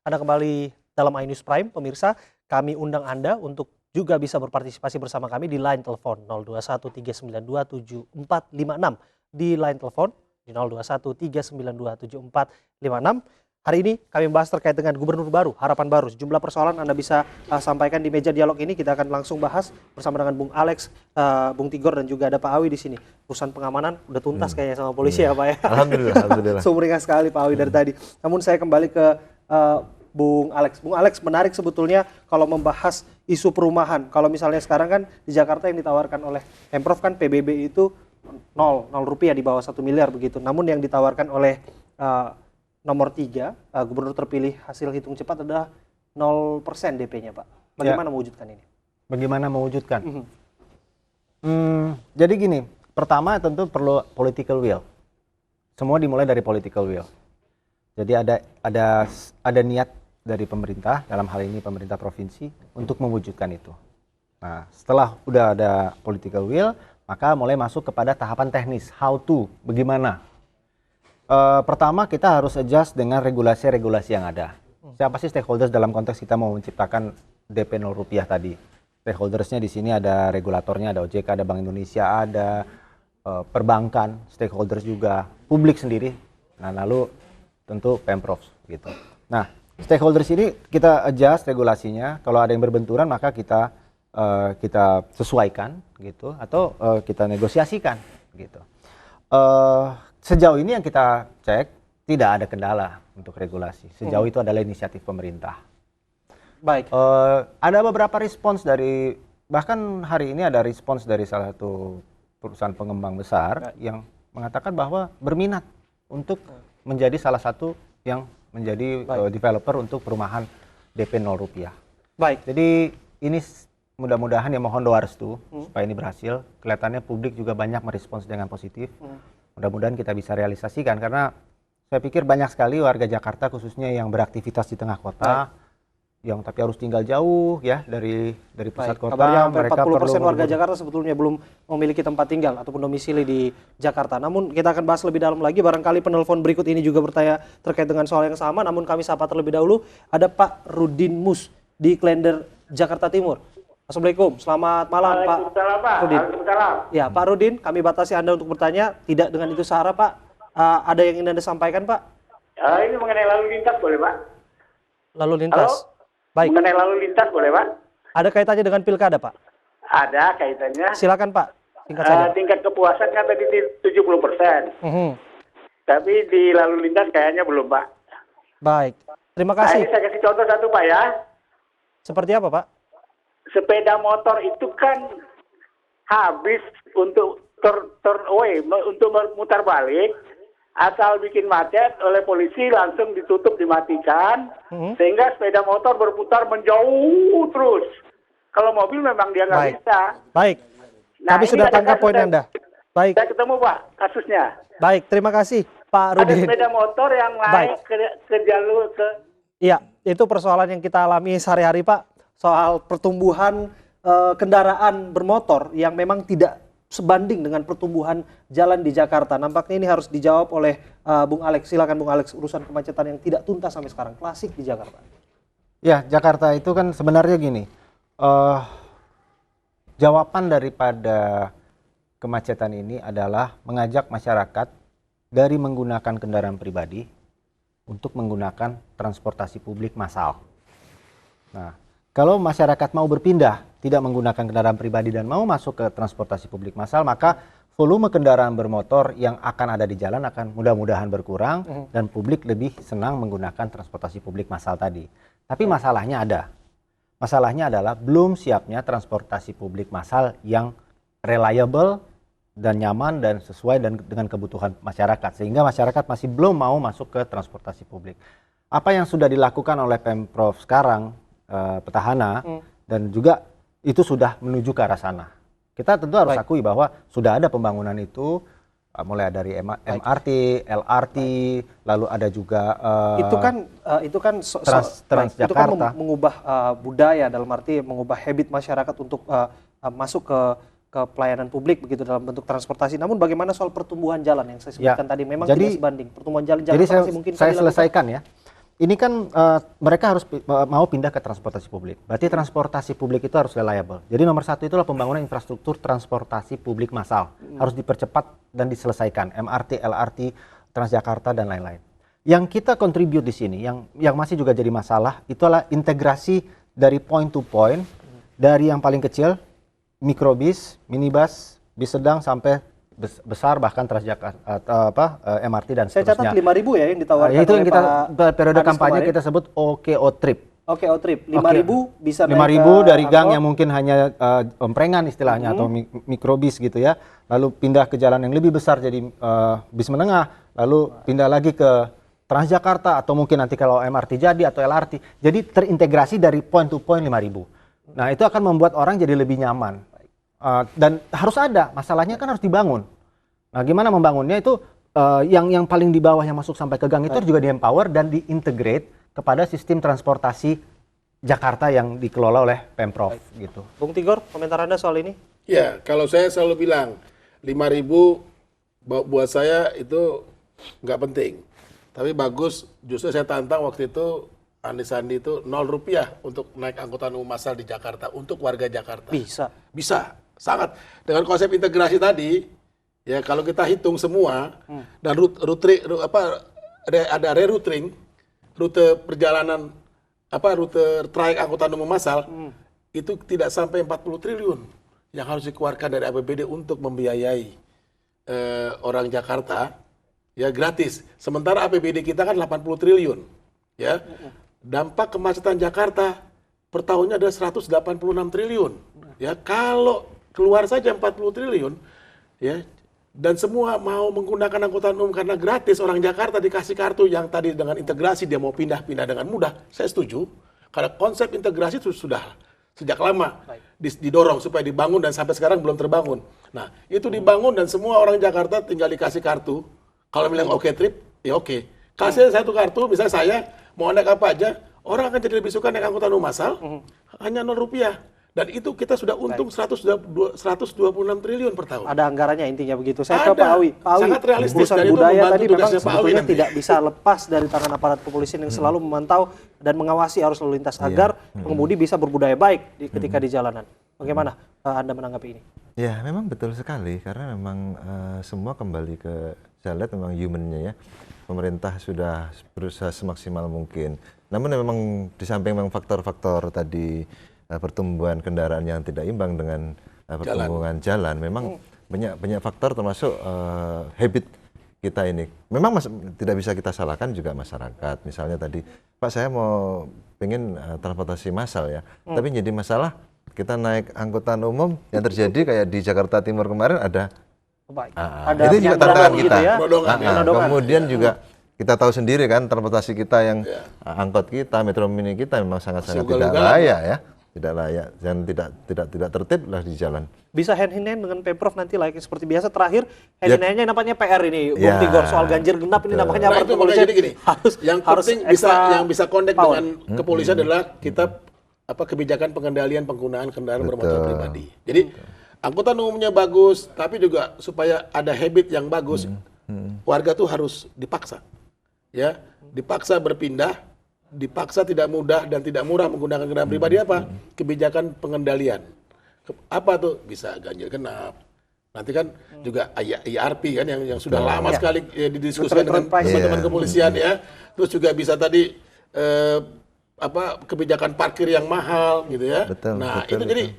Anda kembali dalam iNews Prime, pemirsa. Kami undang Anda untuk juga bisa berpartisipasi bersama kami di line telepon 0213927456 di line telepon di 0213927456. Hari ini kami membahas terkait dengan gubernur baru, harapan baru. Sejumlah persoalan Anda bisa sampaikan di meja dialog ini. Kita akan langsung bahas bersama dengan Bung Alex, Bung Tigor, dan juga ada Pak Awi di sini. Urusan pengamanan udah tuntas kayaknya sama polisi ya Pak ya. Alhamdulillah. Sumringah sekali Pak Awi dari tadi. Namun saya kembali ke Bung Alex. Bung Alex, menarik sebetulnya kalau membahas isu perumahan. Kalau misalnya sekarang kan di Jakarta yang ditawarkan oleh Pemprov kan PBB itu nol rupiah, di bawah 1 miliar begitu. Namun yang ditawarkan oleh nomor 3, gubernur terpilih hasil hitung cepat adalah 0% DP-nya Pak. Bagaimana mewujudkan ini? Bagaimana mewujudkan? Jadi gini, pertama tentu perlu political will. Semua dimulai dari political will. Jadi ada niat dari pemerintah, dalam hal ini pemerintah provinsi, untuk mewujudkan itu. Nah, setelah udah ada political will, maka mulai masuk kepada tahapan teknis, how to, bagaimana. Pertama kita harus adjust dengan regulasi-regulasi yang ada. Siapa sih stakeholders dalam konteks kita mau menciptakan DP 0 rupiah tadi? Stakeholdersnya di sini ada regulatornya, ada OJK, ada Bank Indonesia, ada perbankan, stakeholders juga, publik sendiri. Nah, lalu tentu Pemprov gitu. Nah, stakeholders ini kita adjust regulasinya. Kalau ada yang berbenturan maka kita sesuaikan gitu, atau kita negosiasikan gitu. Sejauh ini yang kita cek tidak ada kendala untuk regulasi. Sejauh itu adalah inisiatif pemerintah. Baik. Ada beberapa respons dari, bahkan hari ini ada respons dari salah satu perusahaan pengembang besar yang mengatakan bahwa berminat untuk menjadi salah satu yang menjadi developer untuk perumahan DP 0 rupiah. Baik. Jadi ini mudah-mudahan ya, mohon doa restu supaya ini berhasil. Kelihatannya publik juga banyak merespons dengan positif. Mudah-mudahan kita bisa realisasikan, karena saya pikir banyak sekali warga Jakarta khususnya yang beraktivitas di tengah kota, yang tapi harus tinggal jauh ya dari pusat kota. Kabarnya sampai mereka 40% warga Jakarta sebetulnya belum memiliki tempat tinggal ataupun domisili di Jakarta. Namun kita akan bahas lebih dalam lagi. Barangkali penelpon berikut ini juga bertanya terkait dengan soal yang sama. Namun kami sapa terlebih dahulu. Ada Pak Rudin Mus di Klender, Jakarta Timur. Assalamualaikum, selamat malam Pak Rudin. Ya Pak Rudin, kami batasi Anda untuk bertanya, tidak dengan itu sara Pak. Ada yang ingin Anda sampaikan Pak? Ini mengenai lalu lintas boleh Pak? Lalu lintas? Halo? Baik. Mengenai lalu lintas boleh Pak? Ada kaitannya dengan pilkada Pak? Ada kaitannya. Silakan Pak, singkat saja. Tingkat kepuasan kan tadi 70%. Tapi di lalu lintas kayaknya belum Pak. Baik, terima Nah, kasih. ini saya kasih contoh satu Pak ya. Seperti apa Pak? Sepeda motor itu kan habis untuk untuk memutar balik, asal bikin macet oleh polisi langsung ditutup, dimatikan, sehingga sepeda motor berputar menjauh terus. Kalau mobil memang dia nggak bisa. Baik, Nah, kami ini sudah ada tangkap kasus poin Anda. Baik, Saya ketemu Pak kasusnya. baik, terima kasih Pak Ada Rudin. sepeda motor yang naik ke jalur ke... Iya, itu persoalan yang kita alami sehari-hari Pak. Soal pertumbuhan kendaraan bermotor yang memang tidak sebanding dengan pertumbuhan jalan di Jakarta. Nampaknya ini harus dijawab oleh Bung Alex. Silakan Bung Alex, urusan kemacetan yang tidak tuntas sampai sekarang. Klasik di Jakarta. Ya, Jakarta itu kan sebenarnya gini. Jawaban daripada kemacetan ini adalah mengajak masyarakat dari menggunakan kendaraan pribadi untuk menggunakan transportasi publik massal. Nah, kalau masyarakat mau berpindah, tidak menggunakan kendaraan pribadi dan mau masuk ke transportasi publik massal, maka volume kendaraan bermotor yang akan ada di jalan akan mudah-mudahan berkurang dan publik lebih senang menggunakan transportasi publik massal tadi. Tapi masalahnya ada. Masalahnya adalah belum siapnya transportasi publik massal yang reliable dan nyaman dan sesuai dengan kebutuhan masyarakat. Sehingga masyarakat masih belum mau masuk ke transportasi publik. Apa yang sudah dilakukan oleh Pemprov sekarang, petahana, dan juga itu sudah menuju ke arah sana. Kita tentu harus akui bahwa sudah ada pembangunan itu, mulai dari MRT, LRT, lalu ada juga itu kan Transjakarta, mengubah budaya, dalam arti mengubah habit masyarakat untuk masuk ke pelayanan publik begitu dalam bentuk transportasi. Namun bagaimana soal pertumbuhan jalan yang saya sebutkan tadi, memang tidak sebanding pertumbuhan jalan jadi masih mungkin saya selesaikan ya. ini kan mereka harus mau pindah ke transportasi publik. Berarti transportasi publik itu harus reliable. Jadi nomor satu itulah pembangunan infrastruktur transportasi publik massal. Harus dipercepat dan diselesaikan. MRT, LRT, Transjakarta dan lain-lain. Yang kita contribute di sini, yang masih juga jadi masalah, itulah integrasi dari point to point, dari yang paling kecil, mikrobis, minibus, bis sedang sampai besar bahkan Transjakarta MRT dan Saya seterusnya. catat 5.000 ya yang ditawarkan Itu oleh yang kita Pak periode Anies kampanye kemarin. kita sebut OKO Trip. OKO Trip 5.000 bisa naik 5.000 dari gang angkot. yang mungkin hanya emprengan istilahnya atau mikrobis gitu ya. Lalu pindah ke jalan yang lebih besar jadi bis menengah, lalu pindah lagi ke Transjakarta atau mungkin nanti kalau MRT jadi atau LRT. Jadi terintegrasi dari point to point 5.000. Nah, itu akan membuat orang jadi lebih nyaman. Dan harus ada, masalahnya kan harus dibangun. Nah, gimana membangunnya itu yang paling di bawah yang masuk sampai ke gang itu juga di-empower dan di-integrate kepada sistem transportasi Jakarta yang dikelola oleh Pemprov gitu. Bung Tigor, komentar Anda soal ini? Ya, kalau saya selalu bilang 5.000 buat saya itu nggak penting. Tapi bagus, justru saya tantang waktu itu Anies Sandi itu 0 rupiah untuk naik angkutan umum massal di Jakarta untuk warga Jakarta. Bisa. Bisa, sangat. Dengan konsep integrasi tadi, ya kalau kita hitung semua dan ada rerouting, rute perjalanan rute trayek angkutan umum massal itu tidak sampai 40 triliun yang harus dikeluarkan dari APBD untuk membiayai orang Jakarta ya gratis. Sementara APBD kita kan 80 triliun. Ya. Dampak kemacetan Jakarta per tahunnya ada 186 triliun. Ya, kalau keluar saja 40 triliun ya dan semua mau menggunakan angkutan umum karena gratis, orang Jakarta dikasih kartu yang tadi dengan integrasi dia mau pindah-pindah dengan mudah. Saya setuju. Karena konsep integrasi itu sudah sejak lama didorong supaya dibangun dan sampai sekarang belum terbangun. Nah, itu dibangun dan semua orang Jakarta tinggal dikasih kartu. Kalau bilang oke trip, ya oke. Kasih satu kartu, misalnya saya mau naik apa aja, orang akan jadi lebih suka naik angkutan umum massal, hanya 0 rupiah. Dan itu kita sudah untung 126 triliun per tahun. Ada anggarannya intinya begitu. Saya ke Pak Awi. Pak Awi, Sangat realistis. urusan Dan itu budaya membantu tadi memang tugasnya Pak Awi sebetulnya nanti. tidak bisa lepas dari tangan aparat kepolisian yang selalu memantau dan mengawasi arus lalu lintas agar pengemudi bisa berbudaya baik ketika di jalanan. Bagaimana Anda menanggapi ini? Ya, memang betul sekali karena memang semua kembali ke saya lihat memang human-nya ya. Pemerintah sudah berusaha semaksimal mungkin. Namun memang di samping memang faktor-faktor tadi pertumbuhan kendaraan yang tidak imbang dengan pertumbuhan jalan, memang banyak faktor termasuk habit kita ini. Memang tidak bisa kita salahkan juga masyarakat. Misalnya tadi, Pak saya mau pengen transportasi massal ya, tapi jadi masalah kita naik angkutan umum yang terjadi kayak di Jakarta Timur kemarin ada itu juga tantangan gitu kita. ya? Kemudian juga kita tahu sendiri kan transportasi kita yang angkot kita, metro mini kita memang sangat-sangat tidak layak ya, tidak layak dan tidak tertib lah di jalan. Bisa hand in hand dengan Pemprov nanti layaknya seperti biasa. Terakhir hand in hand-nya nampaknya PR ini, Bung Tigor, soal ganjil genap ini nampaknya aparat kepolisian harus yang bisa connect dengan kepolisian adalah kita kebijakan pengendalian penggunaan kendaraan bermotor pribadi. Jadi angkutan umumnya bagus, tapi juga supaya ada habit yang bagus, warga tuh harus dipaksa, ya, dipaksa berpindah, dipaksa tidak mudah dan tidak murah menggunakan kendaraan pribadi apa? Kebijakan pengendalian. Apa tuh? Bisa ganjil genap. Nanti kan juga IRP kan yang sudah lama sekali didiskusikan dengan teman-teman kepolisian ya. Terus juga bisa tadi kebijakan parkir yang mahal gitu ya. Itu jadi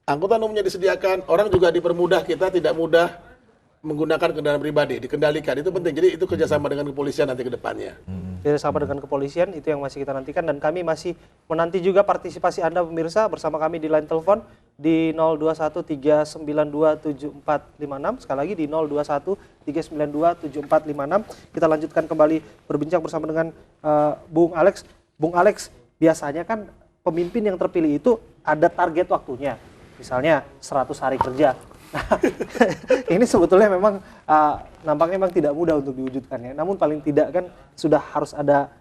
angkutan umumnya disediakan, orang juga dipermudah, kita tidak mudah menggunakan kendaraan pribadi, dikendalikan, itu penting. Jadi itu kerjasama dengan kepolisian nanti ke depannya. Kerjasama dengan kepolisian, itu yang masih kita nantikan. Dan kami masih menanti juga partisipasi Anda pemirsa bersama kami di line telepon di 0213927456. Sekali lagi di 0213927456. Kita lanjutkan kembali berbincang bersama dengan Bung Alex. Bung Alex, biasanya kan pemimpin yang terpilih itu ada target waktunya. Misalnya 100 hari kerja. Ini sebetulnya memang nampaknya memang tidak mudah untuk diwujudkannya. Namun paling tidak kan sudah harus ada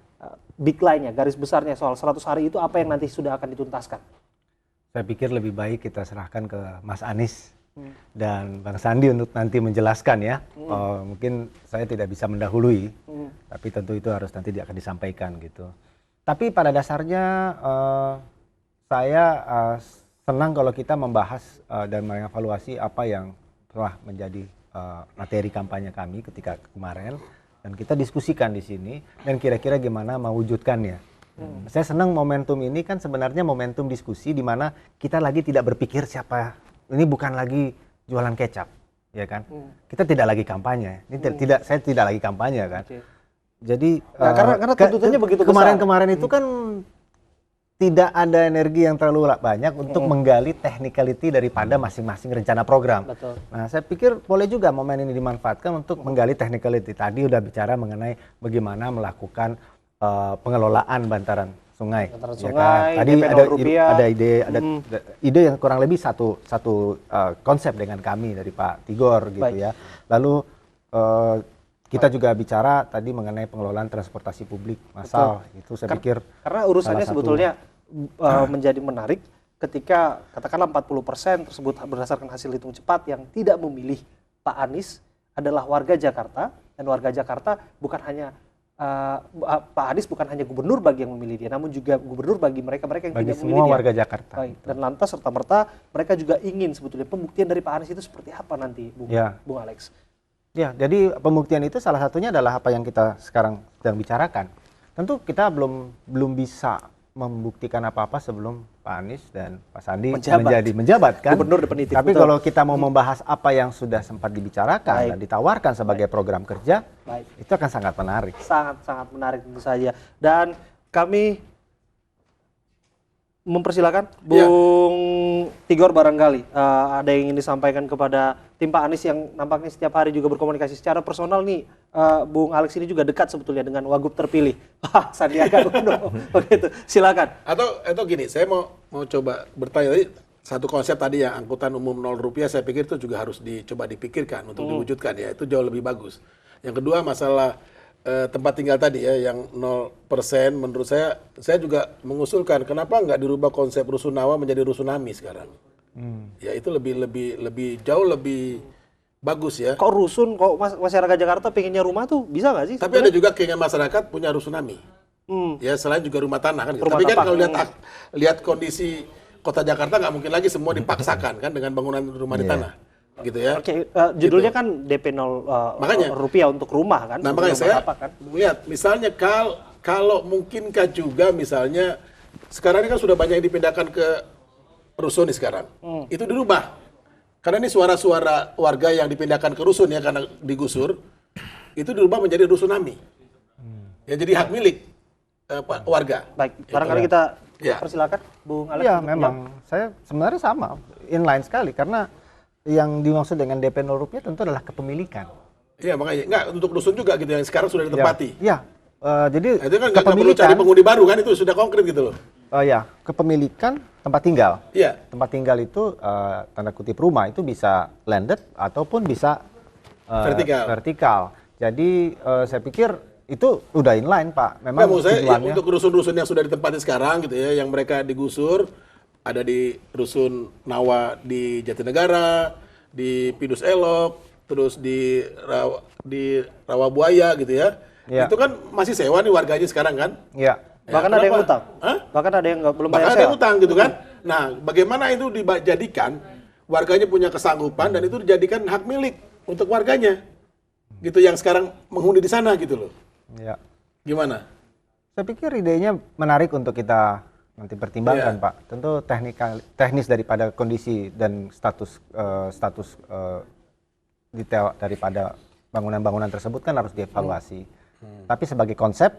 big line-nya, garis besarnya soal 100 hari itu apa yang nanti sudah akan dituntaskan. Saya pikir lebih baik kita serahkan ke Mas Anies dan Bang Sandi untuk nanti menjelaskan ya Mungkin saya tidak bisa mendahului, tapi tentu itu harus nanti akan disampaikan gitu. Tapi pada dasarnya saya senang kalau kita membahas dan mengevaluasi apa yang telah menjadi materi kampanye kami ketika kemarin, dan kita diskusikan di sini dan kira-kira gimana mewujudkannya. Saya senang momentum ini kan sebenarnya momentum diskusi di mana kita lagi tidak berpikir siapa, ini bukan lagi jualan kecap, ya kan? Kita tidak lagi kampanye. Ini saya tidak lagi kampanye kan. Jadi Nah, karena tuntutannya begitu besar. Kemarin itu kan tidak ada energi yang terlalu banyak untuk menggali technicality daripada masing-masing rencana program. Betul. Nah, saya pikir boleh juga momen ini dimanfaatkan untuk menggali technicality. Tadi udah bicara mengenai bagaimana melakukan pengelolaan bantaran sungai. Bantaran Ya sungai, kan? Tadi DP ada rupiah. ada ide yang kurang lebih satu konsep dengan kami dari Pak Tigor gitu. Baik. Ya. Lalu kita juga bicara tadi mengenai pengelolaan transportasi publik massal. Itu saya pikir Karena urusannya salah satu- sebetulnya menjadi menarik ketika katakanlah 40% tersebut berdasarkan hasil hitung cepat yang tidak memilih Pak Anies adalah warga Jakarta, dan warga Jakarta bukan hanya Pak Anies bukan hanya gubernur bagi yang memilih dia, namun juga gubernur bagi mereka-mereka yang bagi tidak memilih semua dia. warga Jakarta. Baik. Dan lantas serta-merta mereka juga ingin sebetulnya pembuktian dari Pak Anies itu seperti apa nanti, Bung Alex? Ya, jadi pembuktian itu salah satunya adalah apa yang kita sekarang sedang bicarakan. Tentu kita belum bisa membuktikan apa-apa sebelum Pak Anies dan Pak Sandi menjabat kan. Gubernur definitif. Tapi betul. kalau kita mau membahas apa yang sudah sempat dibicarakan Baik. dan ditawarkan sebagai program kerja, Baik. itu akan sangat menarik. Sangat-sangat menarik tentu saja. Dan kami mempersilakan Bung Tigor barangkali ada yang ingin disampaikan kepada tim Pak Anies yang nampaknya setiap hari juga berkomunikasi secara personal nih. Bung Alex ini juga dekat sebetulnya dengan Wagub terpilih Sandiaga Uno. Begitu. Silakan. Atau gini, saya mau coba bertanya tadi, satu konsep tadi yang angkutan umum Rp0, saya pikir itu juga harus dicoba dipikirkan untuk diwujudkan ya, itu jauh lebih bagus. Yang kedua masalah tempat tinggal tadi ya yang 0%, menurut saya juga mengusulkan kenapa nggak dirubah konsep rusunawa menjadi rusunami sekarang. Ya itu lebih jauh lebih bagus ya. Kok rusun, kok masyarakat Jakarta pengennya rumah tuh bisa nggak sih? Tapi ada juga keinginan masyarakat punya rusunami. Ya selain juga rumah tanah kan. Gitu. Rumah Tapi kan tapak. kalau lihat kondisi kota Jakarta nggak mungkin lagi semua dipaksakan kan dengan bangunan rumah di tanah, gitu ya. Oke, judulnya kan DP 0 Makanya. rupiah untuk rumah kan. Nah untuk makanya rumah saya tapak, kan? lihat misalnya kalau mungkinkah juga misalnya sekarang ini kan sudah banyak yang dipindahkan ke rusun nih sekarang. Itu dirubah. Karena ini suara-suara warga yang dipindahkan ke rusun ya karena digusur, itu dirubah menjadi rusunami. Ya jadi hak milik warga. Baik, barangkali kita Ya. persilakan Bung Alex. Ya, untuk memang saya sebenarnya sama, inline sekali karena yang dimaksud dengan DP 0 rupiah tentu adalah kepemilikan. Iya makanya nggak untuk rusun juga gitu yang sekarang sudah ditempati. Ya, jadi Nah, itu kan nggak perlu cari penghuni baru kan itu sudah konkret gitu loh. ya, kepemilikan tempat tinggal. Iya. Tempat tinggal itu tanda kutip rumah itu bisa landed ataupun bisa vertikal. Jadi saya pikir itu udah inline Pak. Memang Memang saya ya, tujuannya untuk rusun-rusun yang sudah ditempati sekarang gitu ya, yang mereka digusur ada di rusun Nawa di Jatinegara, di Pidus Elok, terus di Rawabuaya gitu ya. Ya. Itu kan masih sewa nih warganya sekarang kan. ya. Ya, Bahkan ada yang kenapa? utang. Hah? Bahkan ada yang belum Bahkan bayar ada yang sewa. utang gitu kan. Nah, bagaimana itu dijadikan warganya punya kesanggupan dan itu dijadikan hak milik untuk warganya. Gitu yang sekarang menghuni di sana gitu loh. Ya. Gimana? Saya pikir idenya menarik untuk kita nanti pertimbangkan Iya. Pak. Tentu teknis daripada kondisi dan status detail daripada bangunan-bangunan tersebut kan harus dievaluasi. Tapi sebagai konsep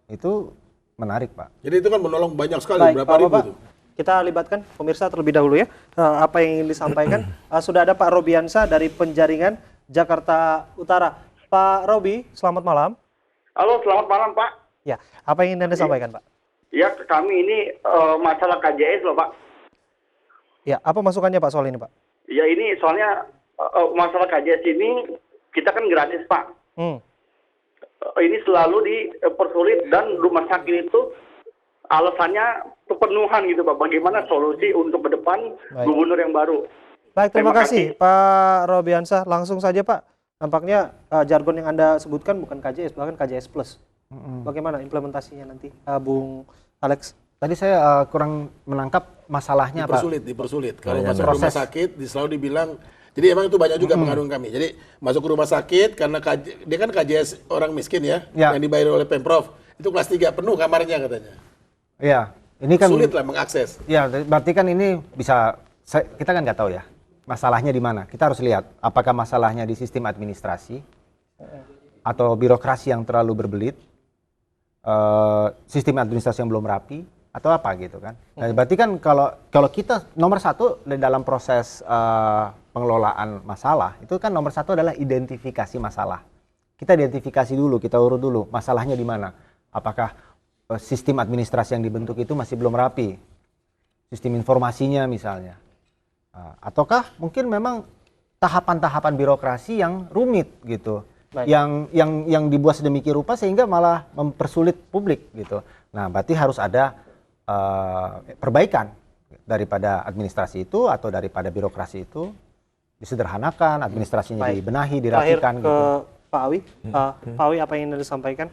itu menarik Pak. Jadi itu kan menolong banyak sekali, Baik, berapa ribu Bapak, tuh. kita libatkan pemirsa terlebih dahulu ya. Apa yang ingin disampaikan? Sudah ada Pak Robiansa dari Penjaringan Jakarta Utara. Pak Robi, selamat malam. Halo, selamat malam Pak. Ya, apa yang ingin Anda sampaikan, Pak? Ya, kami ini masalah KJS loh Pak. Ya, apa masukannya Pak soal ini, Pak? Ya ini soalnya masalah KJS ini kita kan gratis Pak. Ini selalu dipersulit dan rumah sakit itu alasannya pemenuhan gitu Pak. Bagaimana solusi untuk ke depan Baik. gubernur yang baru? Baik, terima Terima kasih Pak Robiansa. Langsung saja Pak, Nampaknya jargon yang Anda sebutkan bukan KJS, bahkan KJS Plus. Bagaimana implementasinya nanti, Bung Alex? Tadi saya kurang menangkap masalahnya apa. Dipersulit. Kalau Pelayanan. masuk ke rumah sakit, selalu dibilang, jadi emang itu banyak juga pengaduan kami. Jadi masuk ke rumah sakit, karena dia kan KJS orang miskin ya, Ya. yang dibayar oleh Pemprov, itu kelas 3 penuh kamarnya katanya. Iya, ini kan Sulit lah mengakses. ya, berarti kan ini bisa kita kan nggak tahu ya masalahnya di mana. Kita harus lihat apakah masalahnya di sistem administrasi atau birokrasi yang terlalu berbelit, sistem administrasi yang belum rapi, atau apa gitu kan. Nah, berarti kan kalau kita nomor satu dalam proses pengelolaan masalah itu kan nomor satu adalah identifikasi masalah. Kita identifikasi dulu, kita urut dulu masalahnya di mana. Apakah sistem administrasi yang dibentuk itu masih belum rapi, sistem informasinya misalnya. Ataukah mungkin memang tahapan-tahapan birokrasi yang rumit gitu, Baik. yang dibuat sedemikian rupa sehingga malah mempersulit publik gitu. Nah, berarti harus ada perbaikan daripada administrasi itu atau daripada birokrasi itu, disederhanakan, administrasinya Baik. dibenahi, Terakhir dirapikan ke gitu. Pak Awi. Pak Awi, apa yang ingin Anda sampaikan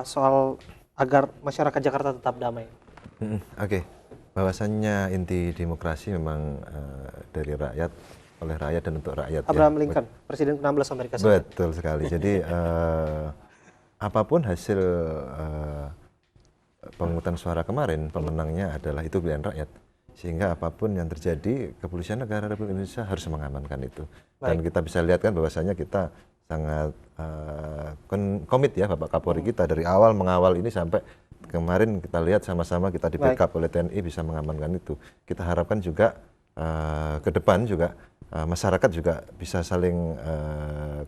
soal agar masyarakat Jakarta tetap damai? Oke, bahwasannya inti demokrasi memang dari rakyat, oleh rakyat dan untuk rakyat. Abraham Lincoln, Presiden ke-16 Amerika Serikat. Betul sekali. Jadi apapun hasil pemungutan suara kemarin, pemenangnya adalah itu pilihan rakyat. Sehingga apapun yang terjadi, Kepolisian Negara Republik Indonesia harus mengamankan itu. Dan kita bisa lihat kan bahwasanya kita sangat komit ya Bapak Kapolri kita dari awal mengawal ini sampai kemarin kita lihat sama-sama kita di backup oleh TNI bisa mengamankan itu. Kita harapkan juga ke depan juga masyarakat juga bisa saling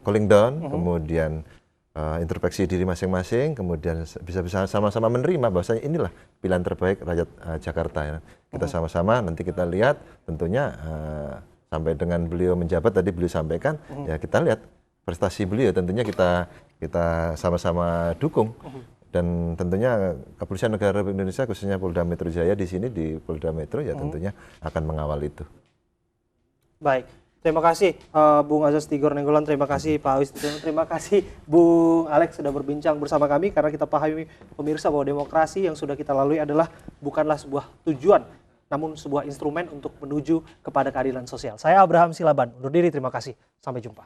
cooling down, kemudian introspeksi diri masing-masing, kemudian bisa sama-sama menerima bahwasanya inilah pilihan terbaik rakyat Jakarta ya. Kita sama-sama nanti kita lihat tentunya sampai dengan beliau menjabat tadi beliau sampaikan ya kita lihat prestasi beliau tentunya kita sama-sama dukung. Dan tentunya Kepolisian Negara Republik Indonesia khususnya Polda Metro Jaya di sini di Polda Metro ya tentunya akan mengawal itu. Baik, terima kasih Bung Azas Tigor Nenggolan, terima kasih Pak Awi Setiono, terima kasih Bung Alex sudah berbincang bersama kami karena kita pahami pemirsa bahwa demokrasi yang sudah kita lalui adalah bukanlah sebuah tujuan, namun sebuah instrumen untuk menuju kepada keadilan sosial. Saya Abraham Silaban, undur diri, terima kasih, sampai jumpa.